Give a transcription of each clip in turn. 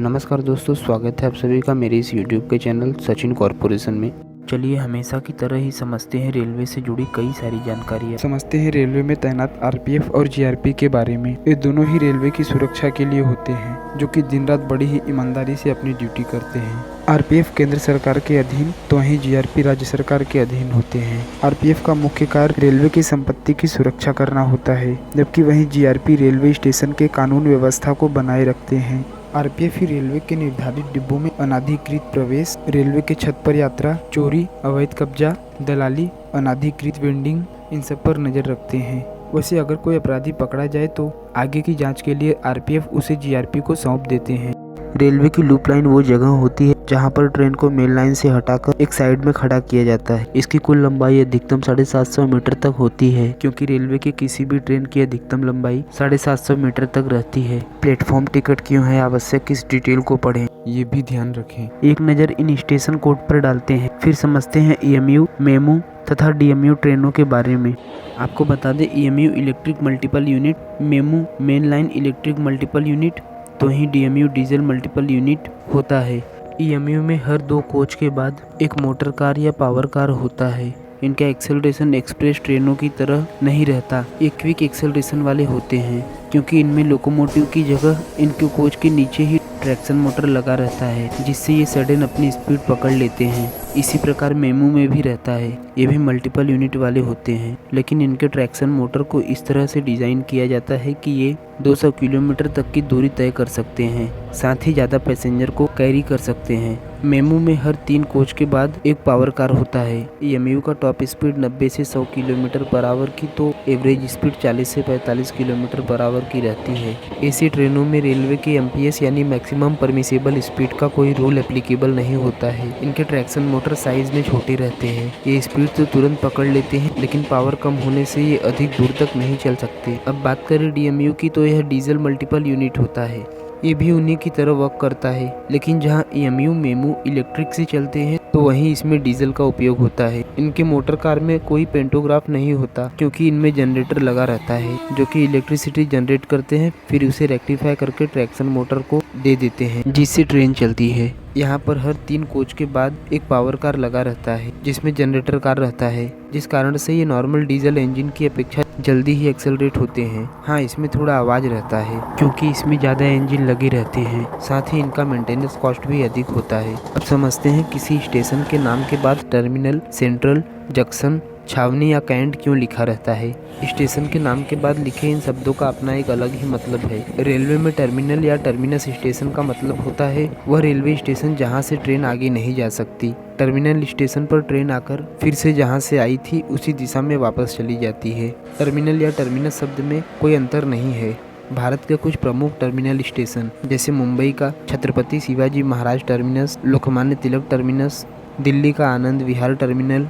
नमस्कार दोस्तों, स्वागत है आप सभी का मेरे इस यूट्यूब के चैनल सचिन कॉर्पोरेशन में। चलिए हमेशा की तरह ही समझते हैं रेलवे से जुड़ी कई सारी जानकारियाँ। समझते हैं रेलवे में तैनात आरपीएफ और जीआरपी के बारे में। ये दोनों ही रेलवे की सुरक्षा के लिए होते हैं, जो कि दिन रात बड़ी ही ईमानदारी से अपनी ड्यूटी करते हैं। आरपीएफ केंद्र सरकार के अधीन तो वहीं जीआरपी राज्य सरकार के अधीन होते हैं। आरपीएफ का मुख्य कार्य रेलवे की संपत्ति की सुरक्षा करना होता है, जबकि वहीं जीआरपी रेलवे स्टेशन के कानून व्यवस्था को बनाए रखते हैं। आरपीएफ ही रेलवे के निर्धारित डिब्बों में अनाधिकृत प्रवेश, रेलवे के छत पर यात्रा, चोरी, अवैध कब्जा, दलाली, अनाधिकृत वेंडिंग, इन सब पर नजर रखते हैं। वैसे अगर कोई अपराधी पकड़ा जाए तो आगे की जांच के लिए आरपीएफ उसे जीआरपी को सौंप देते हैं। रेलवे की लूप लाइन वो जगह होती है जहां पर ट्रेन को मेन लाइन से हटाकर एक साइड में खड़ा किया जाता है। इसकी कुल लंबाई अधिकतम 750 मीटर तक होती है, क्योंकि रेलवे की किसी भी ट्रेन की अधिकतम लंबाई 750 मीटर तक रहती है। प्लेटफॉर्म टिकट क्यों है आवश्यक, इस डिटेल को पढ़ें, ये भी ध्यान रखें। एक नज़र इन स्टेशन कोड पर डालते हैं, फिर समझते हैं ईएमयू, मेमू तथा डीएमयू ट्रेनों के बारे में। आपको बता दें, EMU electric multiple unit, MEMU main line electric multiple unit, तो ही डीएमयू डीजल मल्टीपल यूनिट होता है। ईएमयू में हर 2 कोच के बाद एक मोटर कार या पावर कार होता है। इनका एक्सेलरेशन एक्सप्रेस ट्रेनों की तरह नहीं रहता, ये क्विक एक्सेलरेशन वाले होते हैं, क्योंकि इनमें लोकोमोटिव की जगह इनके कोच के नीचे ही ट्रैक्शन मोटर लगा रहता है, जिससे ये सडन अपनी स्पीड पकड़ लेते हैं। इसी प्रकार मेमू में भी रहता है, ये भी मल्टीपल यूनिट वाले होते हैं, लेकिन इनके ट्रैक्शन मोटर को इस तरह से डिज़ाइन किया जाता है कि ये 200 किलोमीटर तक की दूरी तय कर सकते हैं, साथ ही ज़्यादा पैसेंजर को कैरी कर सकते हैं। मेमू में हर 3 कोच के बाद एक पावर कार होता है। ईएमयू का टॉप स्पीड 90 से 100 किलोमीटर पर आवर की, तो एवरेज स्पीड 40 से 45 किलोमीटर पर आवर की रहती है। ऐसी ट्रेनों में रेलवे के एमपीएस यानी मैक्सिमम परमिसेबल स्पीड का कोई रूल एप्लीकेबल नहीं होता है। इनके ट्रैक्शन मोटर साइज में छोटे रहते हैं, ये स्पीड तो तुरंत पकड़ लेते हैं, लेकिन पावर कम होने से ये अधिक दूर तक नहीं चल सकते। अब बात करें डीएमयू की, तो यह डीजल मल्टीपल यूनिट होता है। ये भी उन्हीं की तरह वर्क करता है, लेकिन जहां ईएमयू मेमू इलेक्ट्रिक से चलते हैं तो वहीं इसमें डीजल का उपयोग होता है। इनके मोटर कार में कोई पेंटोग्राफ नहीं होता, क्योंकि इनमें जनरेटर लगा रहता है, जो कि इलेक्ट्रिसिटी जनरेट करते हैं, फिर उसे रेक्टिफाई करके ट्रैक्शन मोटर को दे देते हैं, जिससे ट्रेन चलती है। यहाँ पर हर 3 कोच के बाद एक पावर कार लगा रहता है, जिसमें जनरेटर कार रहता है, जिस कारण से ये नॉर्मल डीजल इंजन की अपेक्षा जल्दी ही एक्सेलरेट होते हैं। हाँ, इसमें थोड़ा आवाज़ रहता है, क्योंकि इसमें ज़्यादा इंजन लगे रहते हैं, साथ ही इनका मेंटेनेंस कॉस्ट भी अधिक होता है। अब समझते हैं किसी स्टेशन के नाम के बाद टर्मिनल, सेंट्रल, जंक्शन, छावनी या कैंट क्यों लिखा रहता है। स्टेशन के नाम के बाद लिखे इन शब्दों का अपना एक अलग ही मतलब है। रेलवे में टर्मिनल या टर्मिनस स्टेशन का मतलब होता है वह रेलवे स्टेशन जहां से ट्रेन आगे नहीं जा सकती। टर्मिनल स्टेशन पर ट्रेन आकर फिर से जहां से आई थी उसी दिशा में वापस चली जाती है। टर्मिनल या टर्मिनस शब्द में कोई अंतर नहीं है। भारत के कुछ प्रमुख टर्मिनल स्टेशन, जैसे मुंबई का छत्रपति शिवाजी महाराज टर्मिनस, लोकमान्य तिलक टर्मिनस, दिल्ली का आनंद विहार टर्मिनल।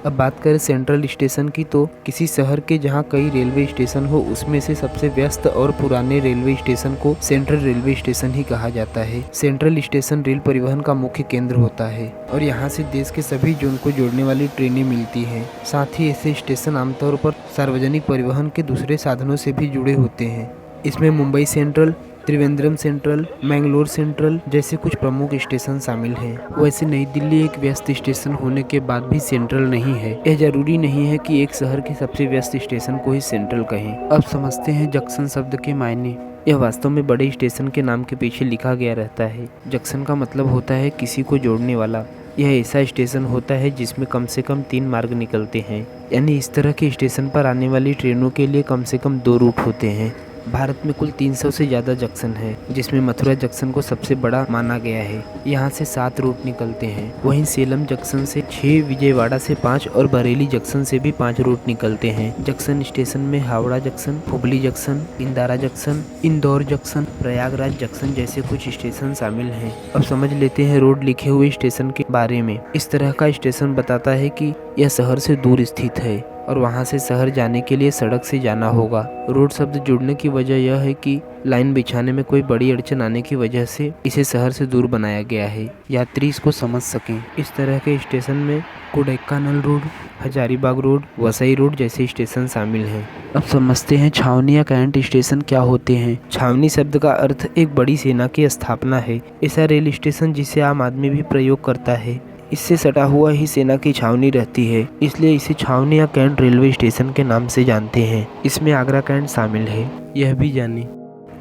अब बात करें सेंट्रल स्टेशन की, तो किसी शहर के जहां कई रेलवे स्टेशन हो, उसमें से सबसे व्यस्त और पुराने रेलवे स्टेशन को सेंट्रल रेलवे स्टेशन ही कहा जाता है। सेंट्रल स्टेशन रेल परिवहन का मुख्य केंद्र होता है और यहाँ से देश के सभी जोन को जोड़ने वाली ट्रेनें मिलती हैं। साथ ही ऐसे स्टेशन आमतौर पर सार्वजनिक परिवहन के दूसरे साधनों से भी जुड़े होते हैं। इसमें Mumbai central, Trivandrum central, Mangalore central जैसे कुछ प्रमुख स्टेशन शामिल हैं। वैसे नई दिल्ली एक व्यस्त स्टेशन होने के बाद भी सेंट्रल नहीं है। यह जरूरी नहीं है कि एक शहर के सबसे व्यस्त स्टेशन को ही सेंट्रल कहें। अब समझते हैं जंक्शन शब्द के मायने। यह वास्तव में बड़े स्टेशन के नाम के पीछे लिखा गया रहता है। जंक्शन का मतलब होता है किसी को जोड़ने वाला। यह ऐसा स्टेशन होता है जिसमें कम से कम 3 मार्ग निकलते हैं, यानी इस तरह के स्टेशन पर आने वाली ट्रेनों के लिए कम से कम 2 रूट होते हैं। भारत में कुल 300 से ज़्यादा जंक्शन है, जिसमें मथुरा जंक्शन को सबसे बड़ा माना गया है। यहाँ से 7 रूट निकलते हैं। वहीं सेलम जंक्शन से 6, विजयवाड़ा से 5 और बरेली जंक्शन से भी 5 रूट निकलते हैं। जंक्शन स्टेशन में Howrah junction, Hubli junction, Indara junction, Indore junction, Prayagraj junction जैसे कुछ स्टेशन शामिल हैं। अब समझ लेते हैं रोड लिखे हुए स्टेशन के बारे में। इस तरह का स्टेशन बताता है कि यह शहर से दूर स्थित है और वहाँ से शहर जाने के लिए सड़क से जाना होगा। रोड शब्द जुड़ने की वजह यह है कि लाइन बिछाने में कोई बड़ी अड़चन आने की वजह से इसे शहर से दूर बनाया गया है, यात्री इसको समझ सकें। इस तरह के स्टेशन में Kodaikanal road, Hazaribagh road, Vasai road जैसे स्टेशन शामिल हैं। अब समझते हैं छावनी या कैंट स्टेशन क्या होते हैं। छावनी शब्द का अर्थ एक बड़ी सेना की स्थापना है। ऐसा रेल स्टेशन जिसे आम आदमी भी प्रयोग करता है, इससे सटा हुआ ही सेना की छावनी रहती है, इसलिए इसे छावनी या कैंट रेलवे स्टेशन के नाम से जानते हैं। इसमें आगरा कैंट शामिल है। यह भी जानें,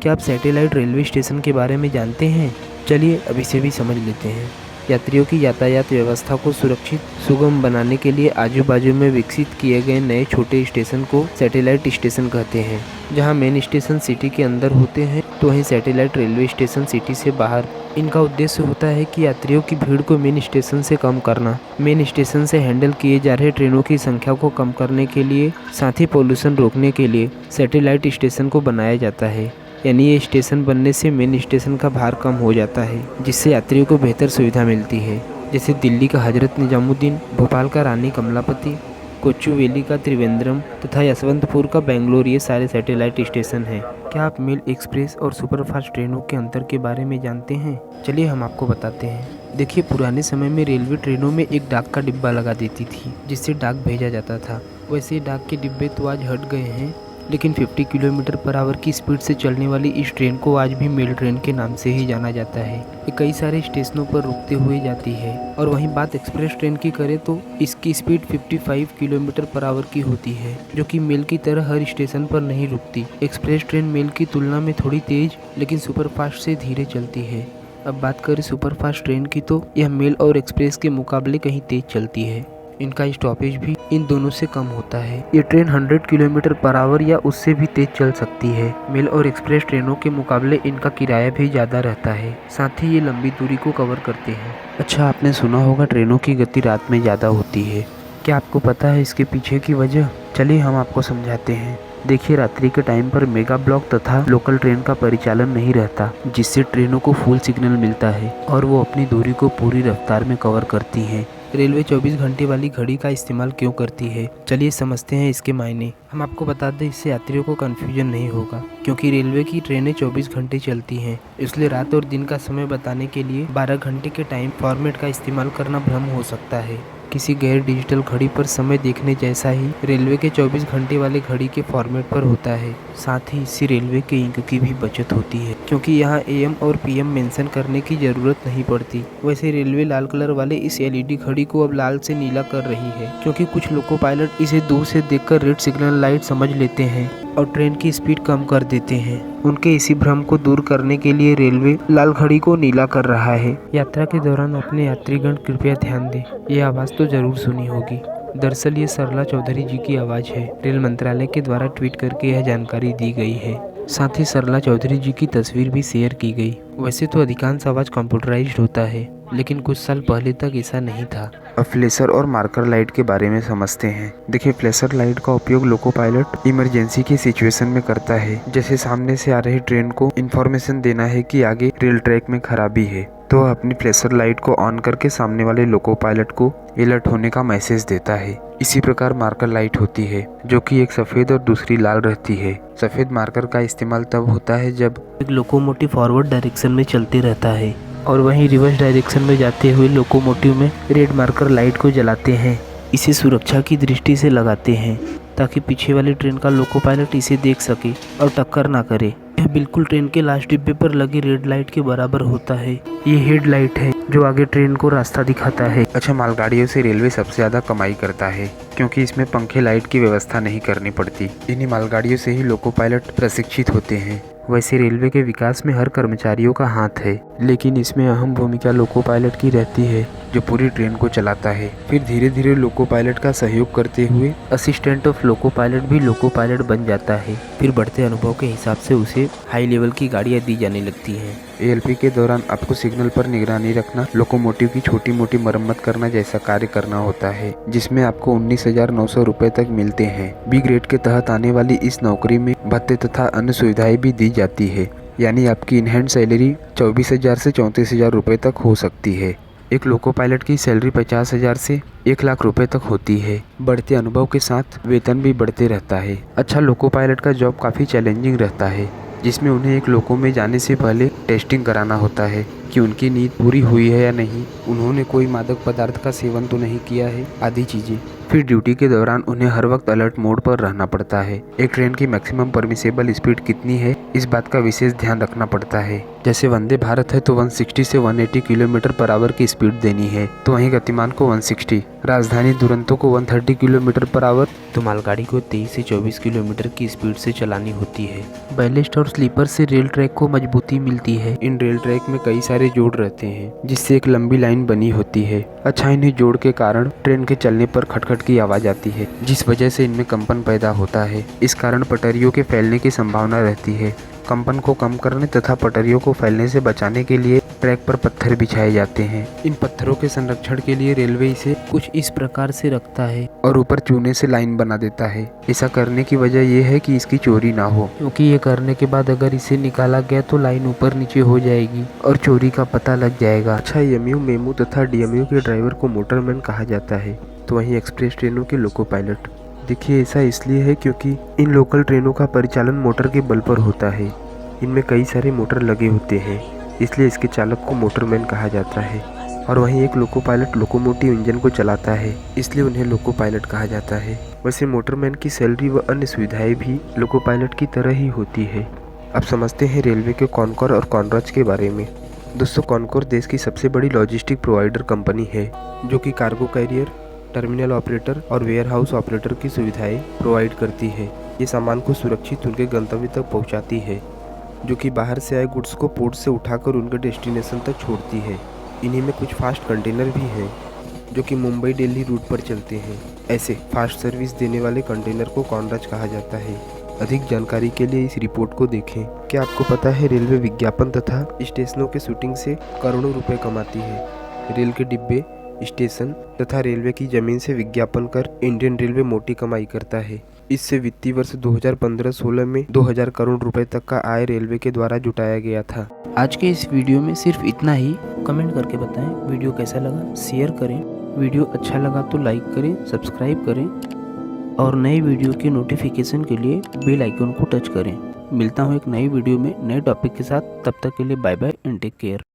क्या आप सैटेलाइट रेलवे स्टेशन के बारे में जानते हैं? चलिए अब इसे भी समझ लेते हैं। यात्रियों की यातायात व्यवस्था को सुरक्षित सुगम बनाने के लिए आजू बाजू में विकसित किए गए नए छोटे स्टेशन को सैटेलाइट स्टेशन कहते हैं। जहां मेन स्टेशन सिटी के अंदर होते हैं तो वहीं सैटेलाइट रेलवे स्टेशन सिटी से बाहर। इनका उद्देश्य होता है कि यात्रियों की भीड़ को मेन स्टेशन से कम करना, मेन स्टेशन से हैंडल किए जा रहे ट्रेनों की संख्या को कम करने के लिए, साथ ही पोल्यूशन रोकने के लिए सैटेलाइट स्टेशन को बनाया जाता है। यानी ये स्टेशन बनने से मेन स्टेशन का भार कम हो जाता है, जिससे यात्रियों को बेहतर सुविधा मिलती है। जैसे दिल्ली का हजरत निजामुद्दीन, भोपाल का रानी कमलापति, कोचुवेली का त्रिवेंद्रम तथा यशवंतपुर का बेंगलोर, ये सारे सैटेलाइट स्टेशन हैं। क्या आप मेल एक्सप्रेस और सुपरफास्ट ट्रेनों के अंतर के बारे में जानते हैं? चलिए हम आपको बताते हैं। देखिए, पुराने समय में रेलवे ट्रेनों में एक डाक का डिब्बा लगा देती थी जिससे डाक भेजा जाता था। वैसे डाक के डिब्बे तो आज हट गए हैं, लेकिन 50 किलोमीटर पर आवर की स्पीड से चलने वाली इस ट्रेन को आज भी मेल ट्रेन के नाम से ही जाना जाता है। ये कई सारे स्टेशनों पर रुकते हुए जाती है। और वहीं बात एक्सप्रेस ट्रेन की करें तो इसकी स्पीड 55 किलोमीटर पर आवर की होती है, जो कि मेल की तरह हर स्टेशन पर नहीं रुकती। एक्सप्रेस ट्रेन मेल की तुलना में थोड़ी तेज लेकिन सुपरफास्ट से धीरे चलती है। अब बात करें सुपरफास्ट ट्रेन की तो यह मेल और एक्सप्रेस के मुकाबले कहीं तेज चलती है। इनका स्टॉपेज भी इन दोनों से कम होता है। ये ट्रेन 100 किलोमीटर पर आवर या उससे भी तेज चल सकती है। मेल और एक्सप्रेस ट्रेनों के मुकाबले इनका किराया भी ज़्यादा रहता है, साथ ही ये लंबी दूरी को कवर करते हैं। अच्छा, आपने सुना होगा ट्रेनों की गति रात में ज़्यादा होती है। क्या आपको पता है इसके पीछे की वजह? चलिए हम आपको समझाते हैं। देखिए, रात्रि के टाइम पर मेगा ब्लॉक तथा लोकल ट्रेन का परिचालन नहीं रहता, जिससे ट्रेनों को फुल सिग्नल मिलता है और वो अपनी दूरी को पूरी रफ्तार में कवर करती हैं। रेलवे 24 घंटे वाली घड़ी का इस्तेमाल क्यों करती है? चलिए समझते हैं इसके मायने। हम आपको बता दें, इससे यात्रियों को कन्फ्यूजन नहीं होगा, क्योंकि रेलवे की ट्रेनें 24 घंटे चलती हैं, इसलिए रात और दिन का समय बताने के लिए 12 घंटे के टाइम फॉर्मेट का इस्तेमाल करना भ्रम हो सकता है। किसी गैर डिजिटल घड़ी पर समय देखने जैसा ही रेलवे के 24 घंटे वाले घड़ी के फॉर्मेट पर होता है। साथ ही इससे रेलवे के इंक की भी बचत होती है, क्योंकि यहाँ AM और PM मेंशन करने की जरूरत नहीं पड़ती। वैसे रेलवे लाल कलर वाले इस LED घड़ी को अब लाल से नीला कर रही है, क्योंकि कुछ लोको पायलट इसे दूर से देखकर रेड सिग्नल लाइट समझ लेते हैं और ट्रेन की स्पीड कम कर देते हैं। उनके इसी भ्रम को दूर करने के लिए रेलवे लाल घड़ी को नीला कर रहा है। यात्रा के दौरान अपने यात्रीगण कृपया ध्यान दें, ये आवाज़ तो जरूर सुनी होगी। दरअसल ये सरला चौधरी जी की आवाज़ है। रेल मंत्रालय के द्वारा ट्वीट करके यह जानकारी दी गई है। साथ ही सरला चौधरी जी की तस्वीर भी शेयर की गई। वैसे तो अधिकांश आवाज़ कंप्यूटराइज्ड होता है, लेकिन कुछ साल पहले तक ऐसा नहीं था। अब फ्लैशर और मार्कर लाइट के बारे में समझते हैं। देखिए, फ्लैशर लाइट का उपयोग लोको पायलट इमरजेंसी की सिचुएशन में करता है। जैसे सामने से आ रही ट्रेन को इन्फॉर्मेशन देना है कि आगे रेल ट्रैक में खराबी है, तो वह अपनी फ्लैशर लाइट को ऑन करके सामने वाले लोको पायलट को अलर्ट होने का मैसेज देता है। इसी प्रकार मार्कर लाइट होती है, जो कि एक सफ़ेद और दूसरी लाल रहती है। सफ़ेद मार्कर का इस्तेमाल तब होता है जब एक लोकोमोटिव फॉरवर्ड डायरेक्शन में चलते रहता है और वहीं रिवर्स डायरेक्शन में जाते हुए लोकोमोटिव में रेड मार्कर लाइट को जलाते हैं। इसे सुरक्षा की दृष्टि से लगाते हैं ताकि पीछे वाली ट्रेन का लोको पायलट इसे देख सके और टक्कर ना करे। यह बिल्कुल ट्रेन के लास्ट डिब्बे पर लगी रेड लाइट के बराबर होता है। ये हेड लाइट है जो आगे ट्रेन को रास्ता दिखाता है। अच्छा, मालगाड़ियों से रेलवे सबसे ज़्यादा कमाई करता है, क्योंकि इसमें पंखे लाइट की व्यवस्था नहीं करनी पड़ती। इन्हीं मालगाड़ियों से ही लोको पायलट प्रशिक्षित होते हैं। वैसे रेलवे के विकास में हर कर्मचारियों का हाथ है, लेकिन इसमें अहम भूमिका लोको पायलट की रहती है, जो पूरी ट्रेन को चलाता है। फिर धीरे धीरे लोको पायलट का सहयोग करते हुए असिस्टेंट ऑफ लोको पायलट भी लोको पायलट बन जाता है। फिर बढ़ते अनुभव के हिसाब से उसे हाई लेवल की गाड़ियाँ दी जाने लगती हैं। ALP के दौरान आपको सिग्नल पर निगरानी रखना, लोकोमोटिव की छोटी मोटी मरम्मत करना जैसा कार्य करना होता है, जिसमें आपको 19,900 रुपए तक मिलते हैं। B ग्रेड के तहत आने वाली इस नौकरी में भत्ते तथा अन्य सुविधाएं भी दी जाती है, यानी आपकी इन हैंड सैलरी 24,000 से 34,000 रुपए तक हो सकती है। एक लोको पायलट की सैलरी 50,000 से 1 लाख रुपए तक होती है। बढ़ते अनुभव के साथ वेतन भी बढ़ते रहता है। अच्छा, लोको पायलट का जॉब काफ़ी चैलेंजिंग रहता है, जिसमें उन्हें एक लोको में जाने से पहले टेस्टिंग कराना होता है कि उनकी नींद पूरी हुई है या नहीं, उन्होंने कोई मादक पदार्थ का सेवन तो नहीं किया है, आदि चीज़ें। फिर ड्यूटी के दौरान उन्हें हर वक्त अलर्ट मोड पर रहना पड़ता है। एक ट्रेन की मैक्सिमम परमिसेबल स्पीड कितनी है, इस बात का विशेष ध्यान रखना पड़ता है। जैसे वंदे भारत है तो 160 से 180 किलोमीटर पर आवर की स्पीड देनी है, तो वहीं गतिमान को 160, राजधानी दुरंतो को 130 किलोमीटर पर आवर, तो मालगाड़ी को 23 से 24 किलोमीटर की स्पीड से चलानी होती है। बैलेस्ट और स्लीपर से रेल ट्रैक को मजबूती मिलती है। इन रेल ट्रैक में कई सारे जोड़ रहते हैं, जिससे एक लंबी लाइन बनी होती है। अच्छा, इन्हें जोड़ के कारण ट्रेन के चलने पर खटखट की आवाज आती है, जिस वजह से इनमें कंपन पैदा होता है। इस कारण पटरियों के फैलने की संभावना रहती है। कंपन को कम करने तथा पटरियों को फैलने से बचाने के लिए ट्रैक पर पत्थर बिछाए जाते हैं। इन पत्थरों के संरक्षण के लिए रेलवे इसे कुछ इस प्रकार से रखता है और ऊपर चूने से लाइन बना देता है। ऐसा करने की वजह यह है कि इसकी चोरी ना हो, क्योंकि ये करने के बाद अगर इसे निकाला गया तो लाइन ऊपर नीचे हो जाएगी और चोरी का पता लग जाएगा। अच्छा, एएमयू, मेमू तथा डीएमयू के ड्राइवर को मोटरमैन कहा जाता है, तो वहीं एक्सप्रेस ट्रेनों के लोको पायलट। देखिए, ऐसा इसलिए है क्योंकि इन लोकल ट्रेनों का परिचालन मोटर के बल पर होता है। इनमें कई सारे मोटर लगे होते हैं, इसलिए इसके चालक को मोटरमैन कहा जाता है। और वहीं एक लोको पायलट लोकोमोटिव इंजन को चलाता है, इसलिए उन्हें लोको पायलट कहा जाता है। वैसे मोटरमैन की सैलरी व अन्य सुविधाएं भी लोको पायलट की तरह ही होती है। अब समझते हैं रेलवे के कॉनकोर और कॉनराज के बारे में। दोस्तों, कॉनकोर देश की सबसे बड़ी लॉजिस्टिक प्रोवाइडर कंपनी है, जो कि कार्गो कैरियर, टर्मिनल ऑपरेटर और वेयर हाउस ऑपरेटर की सुविधाएं प्रोवाइड करती है। ये सामान को सुरक्षित उनके गंतव्य तक पहुंचाती है, जो कि बाहर से आए गुड्स को पोर्ट से उठाकर उनके डेस्टिनेशन तक छोड़ती है। इन्हीं में कुछ फास्ट कंटेनर भी हैं, जो कि मुंबई दिल्ली रूट पर चलते हैं। ऐसे फास्ट सर्विस देने वाले कंटेनर को कॉनराज कहा जाता है। अधिक जानकारी के लिए इस रिपोर्ट को देखें। क्या आपको पता है रेलवे विज्ञापन तथा स्टेशनों के शूटिंग से करोड़ों रुपए कमाती है। रेल के डिब्बे, स्टेशन तथा रेलवे की जमीन से विज्ञापन कर इंडियन रेलवे मोटी कमाई करता है। इससे वित्तीय वर्ष 2015-16 में 2000 करोड़ रुपए तक का आय रेलवे के द्वारा जुटाया गया था। आज के इस वीडियो में सिर्फ इतना ही। कमेंट करके बताएं वीडियो कैसा लगा, शेयर करें। वीडियो अच्छा लगा तो लाइक करें, सब्सक्राइब करें और नए वीडियो के नोटिफिकेशन के लिए बेल आइकन को टच करें। मिलता हूँ एक नई वीडियो में नए टॉपिक के साथ। तब तक के लिए bye bye and take care.